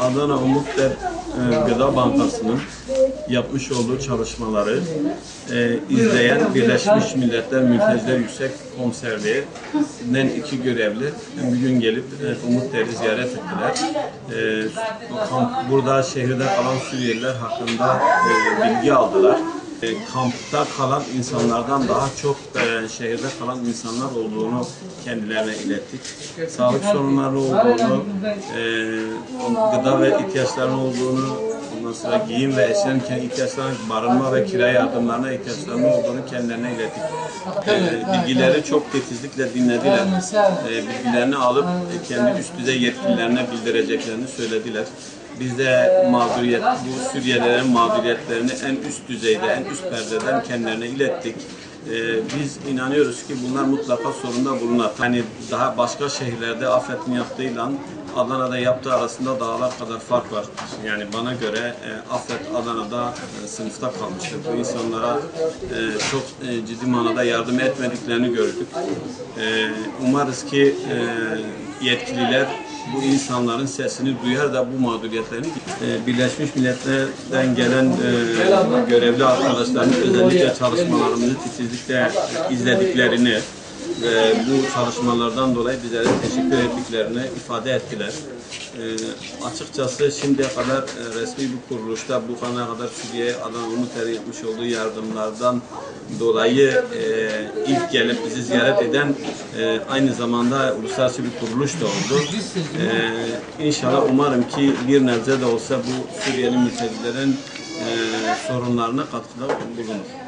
Adana Umutlar Gıda Bankası'nın yapmış olduğu çalışmaları izleyen Birleşmiş Milletler Mülteciler Yüksek Komiserliği'nden 2 görevli bugün gelip Umutlar'ı ziyaret ettiler. Burada şehirde kalan Suriyeliler hakkında bilgi aldılar. Kampta kalan insanlardan daha çok şehirde kalan insanlar olduğunu kendilerine ilettik. Sağlık sorunları olduğunu, gıda ve ihtiyaçlarının olduğunu, ondan sonra giyim ve eşyanın ihtiyaçlarına, barınma ve kira yardımlarına ihtiyaçlarının olduğunu kendilerine ilettik. Bilgileri çok titizlikle dinlediler. Bilgilerini alıp kendi üst düzey yetkililerine bildireceklerini söylediler. Biz de bu Suriyelilerin mağduriyetlerini en üst düzeyde, en üst perdeden kendilerine ilettik. Biz inanıyoruz ki bunlar mutlaka sorunda bulunur. Hani daha başka şehirlerde AFAD'ın yaptığıyla Adana'da yaptığı arasında dağlar kadar fark var. Yani bana göre AFAD Adana'da sınıfta kalmıştır. Bu insanlara çok ciddi manada yardım etmediklerini gördük. Umarız ki yetkililer bu insanların sesini duyar da bu mağduriyetlerini Birleşmiş Milletler'den gelen görevli arkadaşların özellikle çalışmalarımızı titizlikle izlediklerini ve bu çalışmalardan dolayı bizlere teşekkür ettiklerini ifade ettiler. Açıkçası şimdiye kadar resmi bir kuruluşta bu zamana kadar Suriye'ye Adana Umutlar'ın yapmış olduğu yardımlardan dolayı ilk gelip bizi ziyaret eden aynı zamanda uluslararası bir kuruluş da oldu. İnşallah umarım ki bir nebze de olsa bu Suriyeli mültecilerin sorunlarına katkıda bulunur.